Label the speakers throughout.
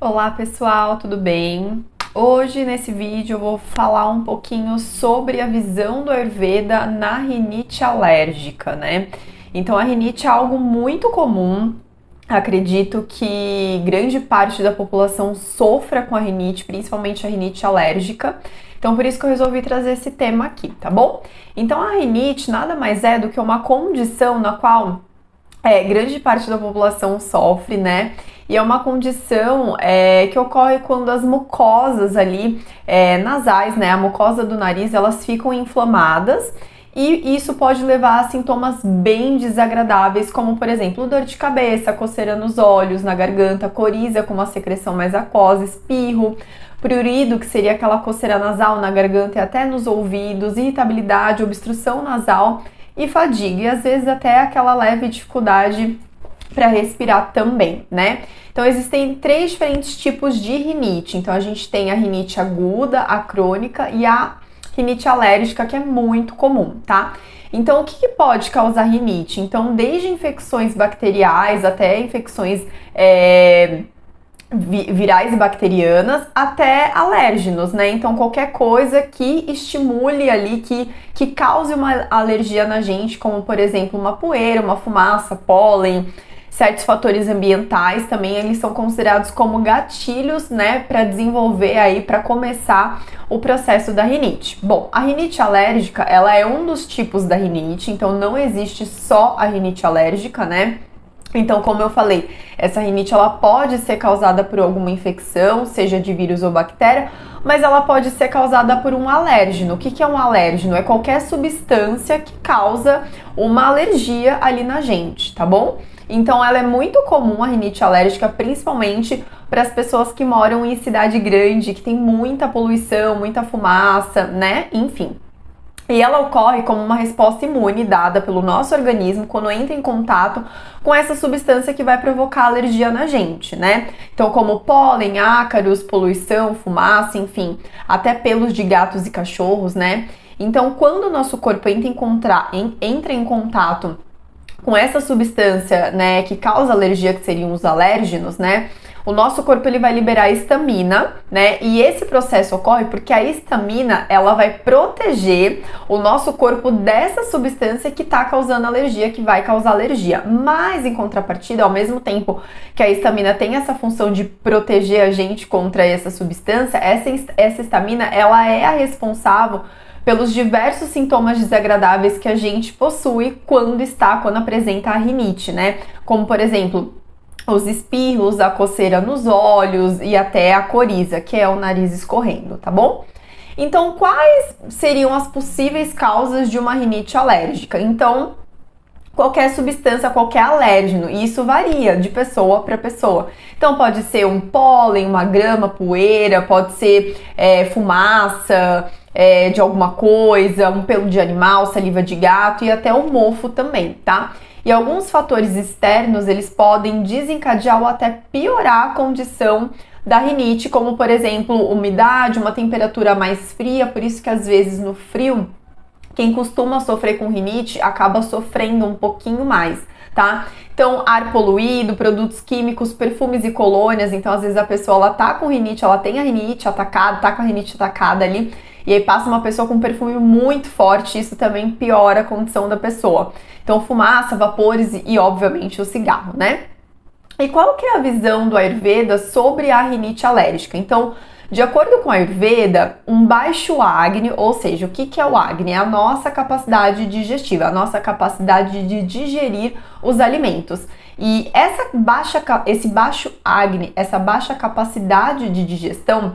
Speaker 1: Olá pessoal, tudo bem? Hoje nesse vídeo eu vou falar um pouquinho sobre a visão do Ayurveda na rinite alérgica, né? Então a rinite é algo muito comum. Acredito que grande parte da população sofra com a rinite, principalmente a rinite alérgica. Então por isso que eu resolvi trazer esse tema aqui, tá bom? Então a rinite nada mais é do que uma condição na qual grande parte da população sofre, né? E é uma condição que ocorre quando as mucosas ali nasais, né? A mucosa do nariz, elas ficam inflamadas e isso pode levar a sintomas bem desagradáveis, como por exemplo, dor de cabeça, coceira nos olhos, na garganta, coriza com uma secreção mais aquosa, espirro, prurido, que seria aquela coceira nasal na garganta e até nos ouvidos, irritabilidade, obstrução nasal e fadiga, e às vezes até aquela leve dificuldade para respirar também, né? Então existem três diferentes tipos de rinite. Então a gente tem a rinite aguda, a crônica e a rinite alérgica, que é muito comum, tá? Então o que pode causar rinite? Então desde infecções bacteriais até infecções virais e bacterianas até alérgenos, né? Então qualquer coisa que estimule ali, que cause uma alergia na gente, como por exemplo uma poeira, uma fumaça, pólen, certos fatores ambientais também, eles são considerados como gatilhos, né, para desenvolver aí, para começar o processo da rinite. Bom, a rinite alérgica, ela é um dos tipos da rinite, então não existe só a rinite alérgica, né? Então, como eu falei, essa rinite ela pode ser causada por alguma infecção, seja de vírus ou bactéria, mas ela pode ser causada por um alérgeno. O que é um alérgeno? É qualquer substância que causa uma alergia ali na gente, tá bom? Então, ela é muito comum, a rinite alérgica, principalmente para as pessoas que moram em cidade grande, que tem muita poluição, muita fumaça, né? Enfim. E ela ocorre como uma resposta imune dada pelo nosso organismo quando entra em contato com essa substância que vai provocar alergia na gente, né? Então, como pólen, ácaros, poluição, fumaça, enfim, até pelos de gatos e cachorros, né? Então, quando o nosso corpo entra em contato com essa substância, né, que causa alergia, que seriam os alérgenos, né? O nosso corpo ele vai liberar histamina, né? E esse processo ocorre porque a histamina, ela vai proteger o nosso corpo dessa substância que está causando alergia, que vai causar alergia. Mas em contrapartida, ao mesmo tempo que a histamina tem essa função de proteger a gente contra essa substância, essa histamina, ela é a responsável pelos diversos sintomas desagradáveis que a gente possui quando apresenta a rinite, né? Como por exemplo, os espirros, a coceira nos olhos e até a coriza, que é o nariz escorrendo, tá bom? Então, quais seriam as possíveis causas de uma rinite alérgica? Então, qualquer substância, qualquer alérgeno, e isso varia de pessoa para pessoa. Então, pode ser um pólen, uma grama, poeira, pode ser fumaça de alguma coisa, um pelo de animal, saliva de gato e até o mofo também, tá? E alguns fatores externos, eles podem desencadear ou até piorar a condição da rinite, como por exemplo, umidade, uma temperatura mais fria, por isso que às vezes no frio, quem costuma sofrer com rinite acaba sofrendo um pouquinho mais, tá? Então, ar poluído, produtos químicos, perfumes e colônias, então às vezes a pessoa ela tá com rinite, ela tem a rinite atacada, tá com a rinite atacada ali, e aí passa uma pessoa com um perfume muito forte, isso também piora a condição da pessoa. Então, fumaça, vapores e obviamente o cigarro, né? E qual que é a visão do Ayurveda sobre a rinite alérgica? Então, de acordo com a Ayurveda, um baixo Agni, ou seja, o que é o Agni? É a nossa capacidade digestiva, a nossa capacidade de digerir os alimentos. E esse baixo Agni, essa baixa capacidade de digestão,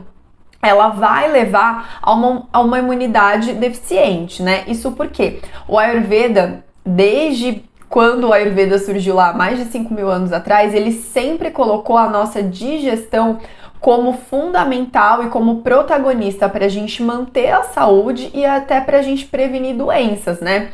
Speaker 1: ela vai levar a uma imunidade deficiente, né? Isso porque o Ayurveda, desde quando o Ayurveda surgiu lá, mais de 5.000 anos atrás, ele sempre colocou a nossa digestão como fundamental e como protagonista para a gente manter a saúde e até para a gente prevenir doenças, né?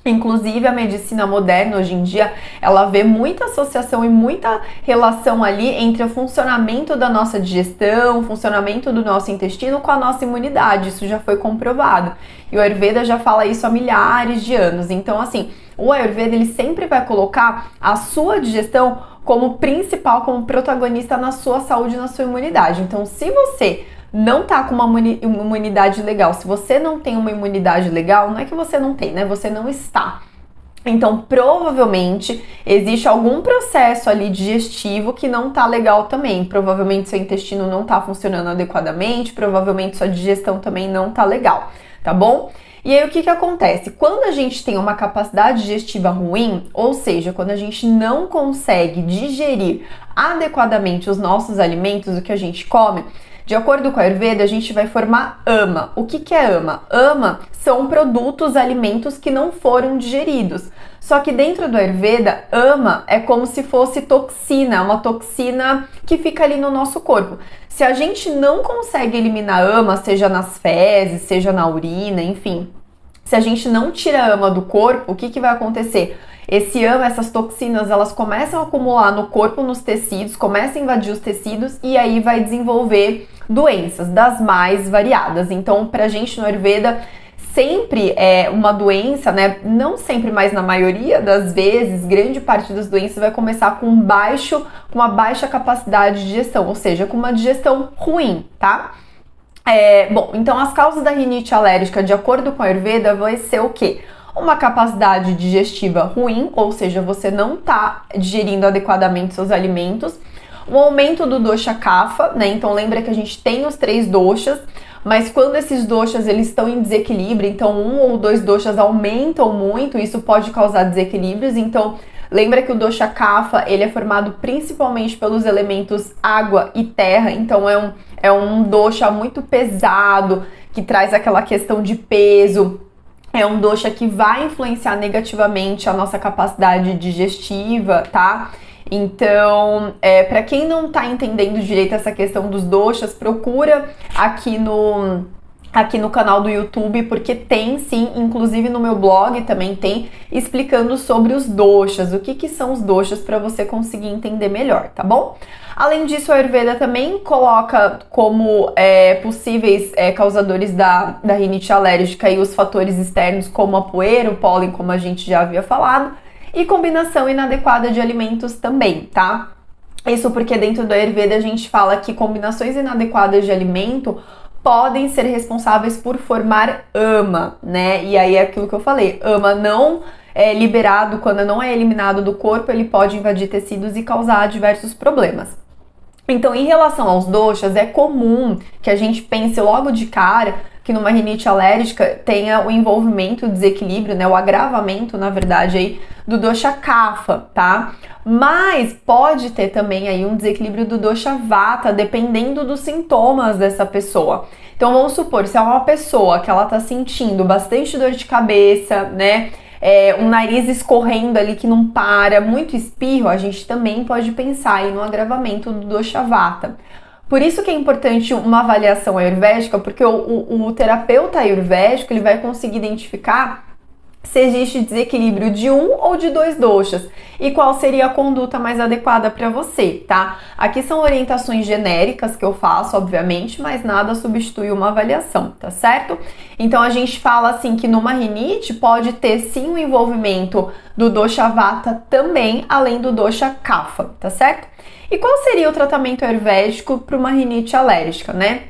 Speaker 1: Inclusive, a medicina moderna, hoje em dia, ela vê muita associação e muita relação ali entre o funcionamento da nossa digestão, o funcionamento do nosso intestino com a nossa imunidade. Isso já foi comprovado. E o Ayurveda já fala isso há milhares de anos. Então, assim, o Ayurveda, ele sempre vai colocar a sua digestão como principal, como protagonista na sua saúde e na sua imunidade. Então, se você não tá com uma imunidade legal, se você não tem uma imunidade legal, não é que você não tem, né? Você não está. Então, provavelmente, existe algum processo ali digestivo que não tá legal também. Provavelmente seu intestino não tá funcionando adequadamente, provavelmente sua digestão também não tá legal, tá bom? E aí, o que acontece? Quando a gente tem uma capacidade digestiva ruim, ou seja, quando a gente não consegue digerir adequadamente os nossos alimentos, o que a gente come, de acordo com a Ayurveda, a gente vai formar ama. O que é ama? Ama são produtos, alimentos que não foram digeridos. Só que dentro do Ayurveda, ama é como se fosse toxina, uma toxina que fica ali no nosso corpo. Se a gente não consegue eliminar ama, seja nas fezes, seja na urina, enfim, se a gente não tira a ama do corpo, o que vai acontecer? Esse ama, essas toxinas, elas começam a acumular no corpo, nos tecidos, começam a invadir os tecidos e aí vai desenvolver doenças das mais variadas. Então, pra gente no Ayurveda, sempre é uma doença, né? Não sempre, mas na maioria das vezes, grande parte das doenças vai começar com uma baixa capacidade de digestão, ou seja, com uma digestão ruim, tá? Bom, então as causas da rinite alérgica, de acordo com a Ayurveda, vai ser o quê? Uma capacidade digestiva ruim, ou seja, você não está digerindo adequadamente seus alimentos. Um aumento do dosha kapha, né? Então lembra que a gente tem os 3 doshas, mas quando esses doshas eles estão em desequilíbrio, então 1 ou 2 doshas aumentam muito, isso pode causar desequilíbrios. Então lembra que o dosha kapha, ele é formado principalmente pelos elementos água e terra, então é um dosha muito pesado, que traz aquela questão de peso. É um dosha que vai influenciar negativamente a nossa capacidade digestiva, tá? Então, para quem não tá entendendo direito essa questão dos doshas, procura aqui no canal do YouTube, porque tem sim, inclusive no meu blog também tem, explicando sobre os doshas, o que são os doshas para você conseguir entender melhor, tá bom? Além disso, a Ayurveda também coloca como possíveis causadores da rinite alérgica e os fatores externos como a poeira, o pólen, como a gente já havia falado, e combinação inadequada de alimentos também, tá? Isso porque dentro do Ayurveda a gente fala que combinações inadequadas de alimento podem ser responsáveis por formar ama, né? E aí é aquilo que eu falei, ama não é liberado, quando não é eliminado do corpo, ele pode invadir tecidos e causar diversos problemas. Então, em relação aos doshas, é comum que a gente pense logo de cara que numa rinite alérgica tenha o envolvimento, o desequilíbrio, né, o agravamento, na verdade, aí, do dosha kapha, tá? Mas pode ter também aí um desequilíbrio do dosha vata, dependendo dos sintomas dessa pessoa. Então, vamos supor, se é uma pessoa que ela tá sentindo bastante dor de cabeça, né, um nariz escorrendo ali que não para, muito espirro, a gente também pode pensar aí no agravamento do dosha vata. Por isso que é importante uma avaliação ayurvédica, porque o terapeuta ayurvédico ele vai conseguir identificar se existe desequilíbrio de um ou de 2 doshas e qual seria a conduta mais adequada para você, tá? Aqui são orientações genéricas que eu faço, obviamente, mas nada substitui uma avaliação, tá certo? Então a gente fala assim que numa rinite pode ter sim o envolvimento do dosha vata também, além do dosha kapha, tá certo? E qual seria o tratamento ayurvédico para uma rinite alérgica, né?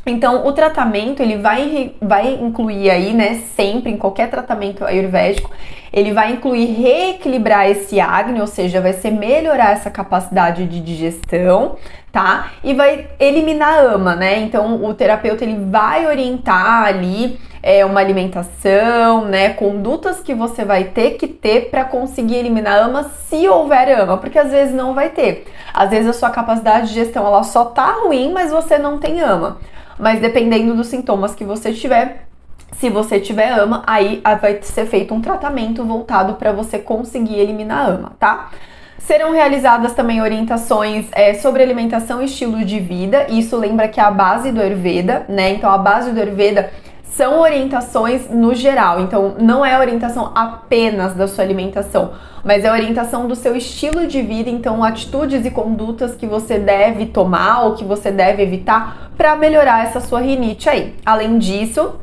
Speaker 1: Então, o tratamento, ele vai incluir aí, né, sempre, em qualquer tratamento ayurvédico, ele vai incluir reequilibrar esse Agni, ou seja, vai ser melhorar essa capacidade de digestão, tá? E vai eliminar a ama, né? Então, o terapeuta, ele vai orientar ali uma alimentação, né, condutas que você vai ter que ter para conseguir eliminar a ama, se houver ama, porque às vezes não vai ter. Às vezes a sua capacidade de digestão, ela só tá ruim, mas você não tem ama. Mas dependendo dos sintomas que você tiver, se você tiver ama, aí vai ser feito um tratamento voltado para você conseguir eliminar a ama, tá? Serão realizadas também orientações sobre alimentação e estilo de vida. Isso lembra que é a base do Ayurveda, né? Então a base do Ayurveda são orientações no geral, então não é orientação apenas da sua alimentação, mas é orientação do seu estilo de vida, então atitudes e condutas que você deve tomar ou que você deve evitar para melhorar essa sua rinite aí. Além disso,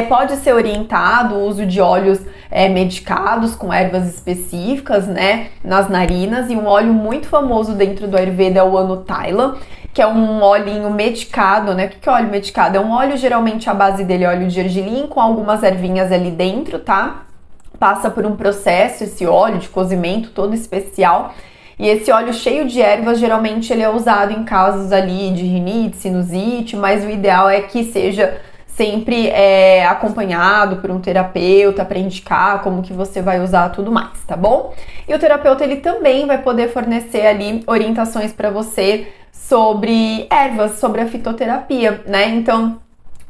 Speaker 1: pode ser orientado o uso de óleos medicados com ervas específicas, né, nas narinas, e um óleo muito famoso dentro do Ayurveda é o Anutaila, que é um olhinho medicado, né? O que é óleo medicado? É um óleo, geralmente a base dele é óleo de gergelim com algumas ervinhas ali dentro, tá? Passa por um processo, esse óleo de cozimento todo especial. E esse óleo cheio de ervas, geralmente ele é usado em casos ali de rinite, sinusite, mas o ideal é que seja sempre acompanhado por um terapeuta para indicar como que você vai usar tudo mais, tá bom? E o terapeuta, ele também vai poder fornecer ali orientações para você sobre ervas, sobre a fitoterapia, né? Então,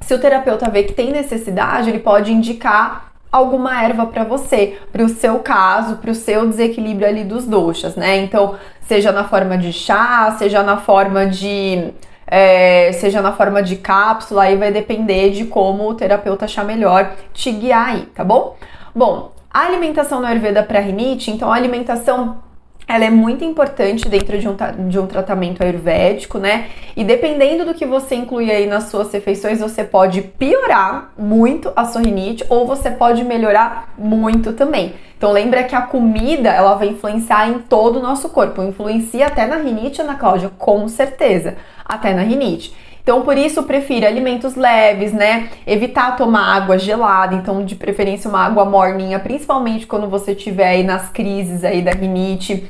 Speaker 1: se o terapeuta vê que tem necessidade, ele pode indicar alguma erva para você, para o seu caso, para o seu desequilíbrio ali dos doshas, né? Então, seja na forma de chá, seja na forma de cápsula, aí vai depender de como o terapeuta achar melhor te guiar aí, tá bom? Bom, a alimentação na Ayurveda para rinite, então a alimentação ela é muito importante dentro de um tratamento ayurvédico, né? E dependendo do que você inclui aí nas suas refeições, você pode piorar muito a sua rinite ou você pode melhorar muito também. Então lembra que a comida, ela vai influenciar em todo o nosso corpo. Influencia até na rinite, Ana Cláudia, com certeza. Até na rinite. Então, por isso, prefira alimentos leves, né? Evitar tomar água gelada, então, de preferência, uma água morninha, principalmente quando você estiver aí nas crises aí da rinite.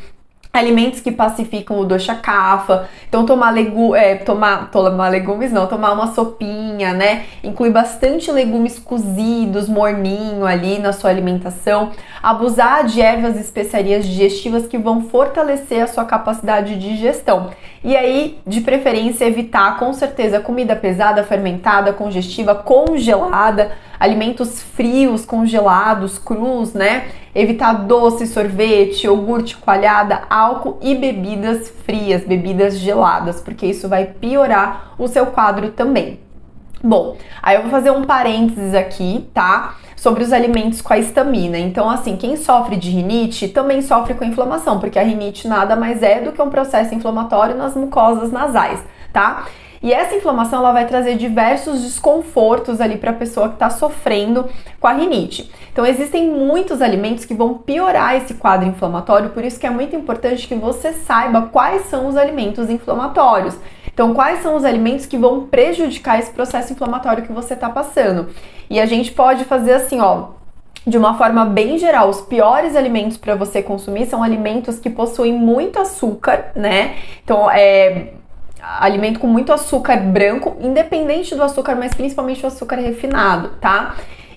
Speaker 1: Alimentos que pacificam o dosha kapha, então tomar legumes não, tomar uma sopinha, né? Inclui bastante legumes cozidos, morninho ali na sua alimentação. Abusar de ervas e especiarias digestivas que vão fortalecer a sua capacidade de digestão. E aí, de preferência, evitar com certeza comida pesada, fermentada, congestiva, congelada, alimentos frios, congelados, crus, né? Evitar doce, sorvete, iogurte, coalhada, álcool e bebidas frias, bebidas geladas, porque isso vai piorar o seu quadro também. Bom, aí eu vou fazer um parênteses aqui, tá? Sobre os alimentos com a histamina. Então, assim, quem sofre de rinite também sofre com inflamação, porque a rinite nada mais é do que um processo inflamatório nas mucosas nasais, tá? E essa inflamação, ela vai trazer diversos desconfortos ali para a pessoa que está sofrendo com a rinite. Então, existem muitos alimentos que vão piorar esse quadro inflamatório, por isso que é muito importante que você saiba quais são os alimentos inflamatórios. Então, quais são os alimentos que vão prejudicar esse processo inflamatório que você está passando? E a gente pode fazer assim, ó, de uma forma bem geral, os piores alimentos para você consumir são alimentos que possuem muito açúcar, né? Então, alimento com muito açúcar branco, independente do açúcar, mas principalmente o açúcar refinado, tá?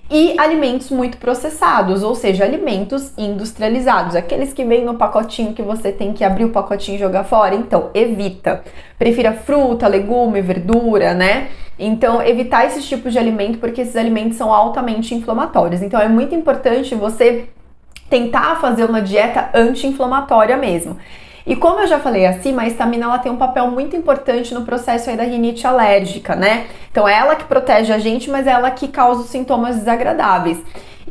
Speaker 1: E alimentos muito processados, ou seja, alimentos industrializados, aqueles que vêm no pacotinho que você tem que abrir o pacotinho e jogar fora, então evita. Prefira fruta, legume, verdura, né? Então, evitar esses tipos de alimento, porque esses alimentos são altamente inflamatórios. Então, é muito importante você tentar fazer uma dieta anti-inflamatória mesmo. E como eu já falei acima, a histamina ela tem um papel muito importante no processo aí da rinite alérgica, né? Então é ela que protege a gente, mas é ela que causa os sintomas desagradáveis.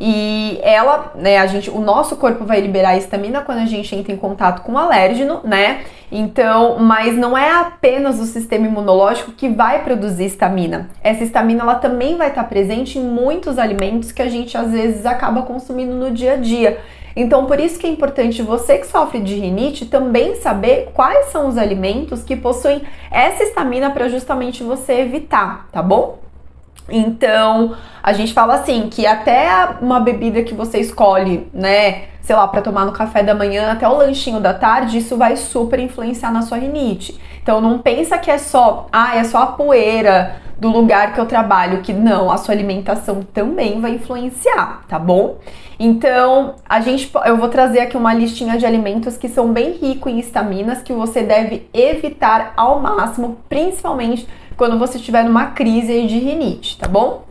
Speaker 1: E ela, né, o nosso corpo vai liberar a histamina quando a gente entra em contato com o alérgeno, né? Então, mas não é apenas o sistema imunológico que vai produzir histamina. Essa histamina, ela também vai estar presente em muitos alimentos que a gente às vezes acaba consumindo no dia a dia. Então, por isso que é importante você que sofre de rinite também saber quais são os alimentos que possuem essa histamina para justamente você evitar, tá bom? Então, a gente fala assim, que até uma bebida que você escolhe, né, sei lá, para tomar no café da manhã até o lanchinho da tarde, isso vai super influenciar na sua rinite. Então, não pensa que é só a poeira do lugar que eu trabalho, que não, a sua alimentação também vai influenciar, tá bom? Então, eu vou trazer aqui uma listinha de alimentos que são bem ricos em histaminas, que você deve evitar ao máximo, principalmente quando você estiver numa crise de rinite, tá bom?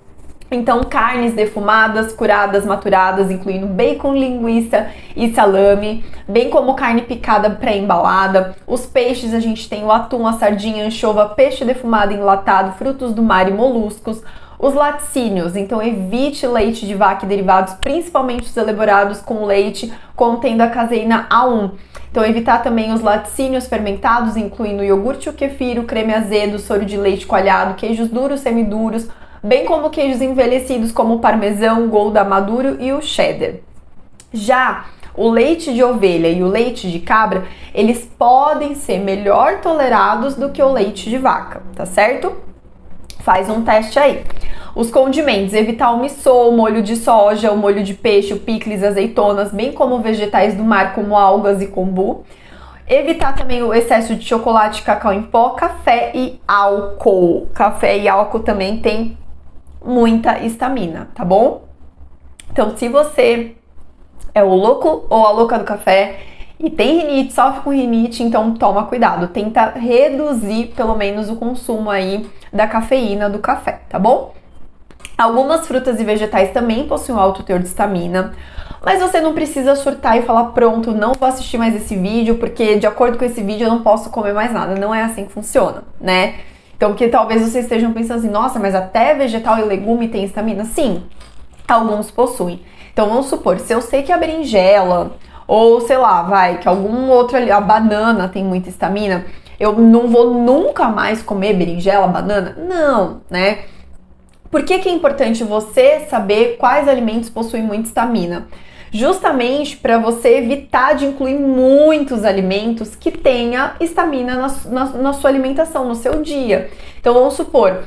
Speaker 1: Então, carnes defumadas, curadas, maturadas, incluindo bacon, linguiça e salame, bem como carne picada pré-embalada. Os peixes, a gente tem o atum, a sardinha, a anchova, peixe defumado enlatado, frutos do mar e moluscos. Os laticínios, então evite leite de vaca e derivados, principalmente os elaborados com leite contendo a caseína A1. Então evitar também os laticínios fermentados, incluindo o iogurte, o kefir, o creme azedo, soro de leite coalhado, queijos duros, semiduros, bem como queijos envelhecidos como o parmesão, gouda maduro e o cheddar. Já o leite de ovelha e o leite de cabra, eles podem ser melhor tolerados do que o leite de vaca, tá certo? Faz um teste aí. Os condimentos, evitar o missô, o molho de soja, o molho de peixe, o picles, azeitonas, bem como vegetais do mar como algas e kombu. Evitar também o excesso de chocolate, cacau em pó, café e álcool. Café e álcool também tem muita histamina, tá bom? Então, se você é o louco ou a louca do café e tem rinite, sofre com rinite, então toma cuidado. Tenta reduzir pelo menos o consumo aí da cafeína do café, tá bom? Algumas frutas e vegetais também possuem um alto teor de histamina, mas você não precisa surtar e falar, pronto, não vou assistir mais esse vídeo, porque de acordo com esse vídeo eu não posso comer mais nada. Não é assim que funciona, né? Então, porque talvez vocês estejam pensando assim, nossa, mas até vegetal e legume tem histamina? Sim, alguns possuem. Então, vamos supor, se eu sei que a berinjela, ou sei lá, que algum outro ali, a banana tem muita histamina, eu não vou nunca mais comer berinjela, banana? Não, né? Por que que é importante você saber quais alimentos possuem muita histamina? Justamente para você evitar de incluir muitos alimentos que tenha histamina na sua alimentação, no seu dia. Então vamos supor,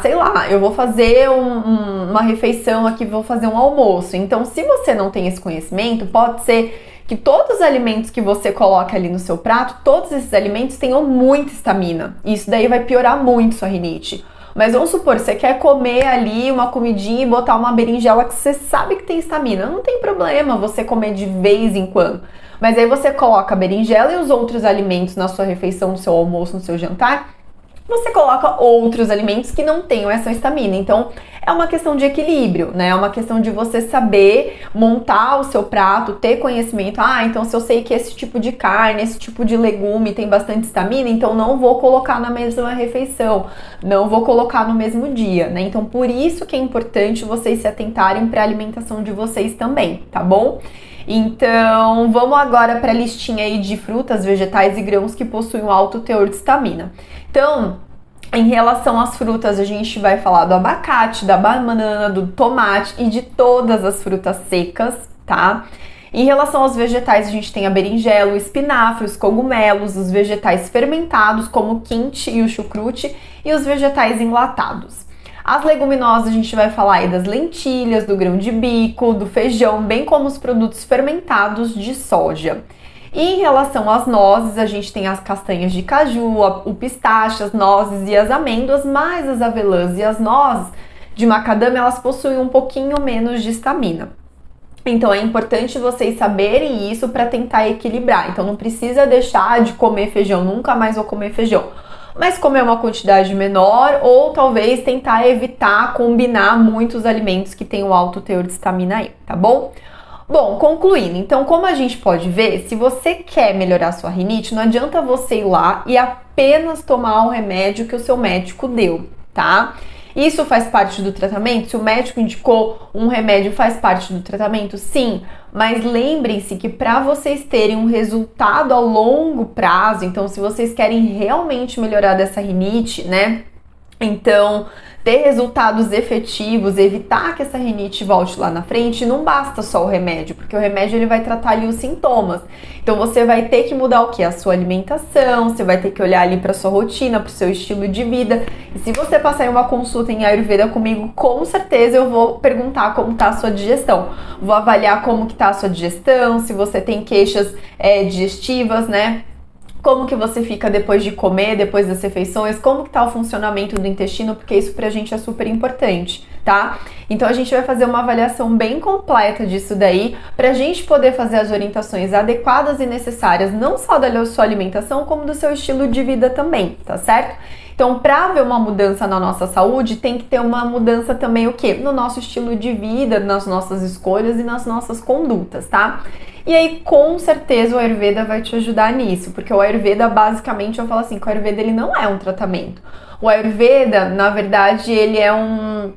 Speaker 1: sei lá, eu vou fazer uma refeição aqui, vou fazer um almoço. Então se você não tem esse conhecimento, pode ser que todos os alimentos que você coloca ali no seu prato, todos esses alimentos tenham muita histamina. E isso daí vai piorar muito sua rinite. Mas vamos supor, você quer comer ali uma comidinha e botar uma berinjela que você sabe que tem histamina. Não tem problema você comer de vez em quando. Mas aí você coloca a berinjela e os outros alimentos na sua refeição, no seu almoço, no seu jantar. Você coloca outros alimentos que não tenham essa histamina. Então, é uma questão de equilíbrio, né? É uma questão de você saber montar o seu prato, ter conhecimento. Então se eu sei que esse tipo de carne, esse tipo de legume tem bastante histamina, então não vou colocar na mesma refeição, não vou colocar no mesmo dia, né? Então, por isso que é importante vocês se atentarem para a alimentação de vocês também, tá bom? Então, vamos agora para a listinha aí de frutas, vegetais e grãos que possuem um alto teor de histamina. Então, em relação às frutas, a gente vai falar do abacate, da banana, do tomate e de todas as frutas secas, tá? Em relação aos vegetais, a gente tem a berinjela, o espinafre, os cogumelos, os vegetais fermentados, como o quinte e o chucrute, e os vegetais enlatados. As leguminosas, a gente vai falar aí das lentilhas, do grão de bico, do feijão, bem como os produtos fermentados de soja. E em relação às nozes, a gente tem as castanhas de caju, o pistache, as nozes e as amêndoas, mas as avelãs e as nozes de macadâmia, elas possuem um pouquinho menos de histamina. Então é importante vocês saberem isso para tentar equilibrar. Então não precisa deixar de comer feijão, nunca mais vou comer feijão. Mas comer uma quantidade menor ou talvez tentar evitar combinar muitos alimentos que tenham alto teor de histamina aí, tá bom? Bom, concluindo, então como a gente pode ver, se você quer melhorar sua rinite, não adianta você ir lá e apenas tomar o remédio que o seu médico deu, tá? Isso faz parte do tratamento? Se o médico indicou um remédio, faz parte do tratamento? Sim, mas lembrem-se que para vocês terem um resultado a longo prazo, então se vocês querem realmente melhorar dessa rinite, né? Então, ter resultados efetivos, evitar que essa rinite volte lá na frente, não basta só o remédio, porque o remédio ele vai tratar ali os sintomas. Então, você vai ter que mudar o que? A sua alimentação, você vai ter que olhar ali para sua rotina, para o seu estilo de vida. E se você passar em uma consulta em Ayurveda comigo, com certeza eu vou perguntar como tá a sua digestão. Vou avaliar como que tá a sua digestão, se você tem queixas digestivas, né? Como que você fica depois de comer, depois das refeições, como que tá o funcionamento do intestino, porque isso pra gente é super importante, tá? Então a gente vai fazer uma avaliação bem completa disso daí, pra gente poder fazer as orientações adequadas e necessárias, não só da sua alimentação, como do seu estilo de vida também, tá certo? Então, para haver uma mudança na nossa saúde, tem que ter uma mudança também o quê? No nosso estilo de vida, nas nossas escolhas e nas nossas condutas, tá? E aí, com certeza, o Ayurveda vai te ajudar nisso, porque o Ayurveda, basicamente, eu falo assim, que o Ayurveda, ele não é um tratamento. O Ayurveda, na verdade, ele é um...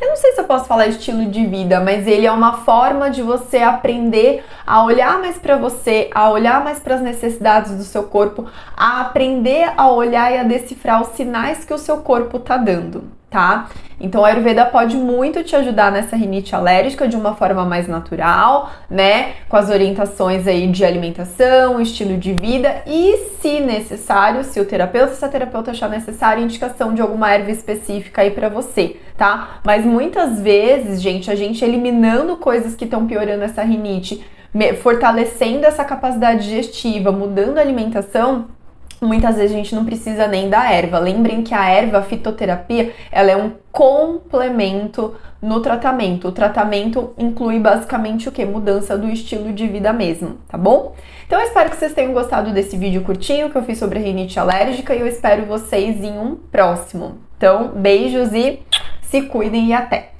Speaker 1: Eu não sei se eu posso falar estilo de vida, mas ele é uma forma de você aprender a olhar mais para você, a olhar mais para as necessidades do seu corpo, a aprender a olhar e a decifrar os sinais que o seu corpo tá dando, tá? Então, a Ayurveda pode muito te ajudar nessa rinite alérgica de uma forma mais natural, né? Com as orientações aí de alimentação, estilo de vida e, se necessário, se a terapeuta achar necessário, indicação de alguma erva específica aí pra você, tá? Mas muitas vezes, gente, a gente eliminando coisas que estão piorando essa rinite, fortalecendo essa capacidade digestiva, mudando a alimentação, muitas vezes a gente não precisa nem da erva. Lembrem que a erva, a fitoterapia, ela é um complemento no tratamento. O tratamento inclui basicamente o que? Mudança do estilo de vida mesmo, tá bom? Então eu espero que vocês tenham gostado desse vídeo curtinho que eu fiz sobre a rinite alérgica e eu espero vocês em um próximo. Então, beijos e se cuidem e até!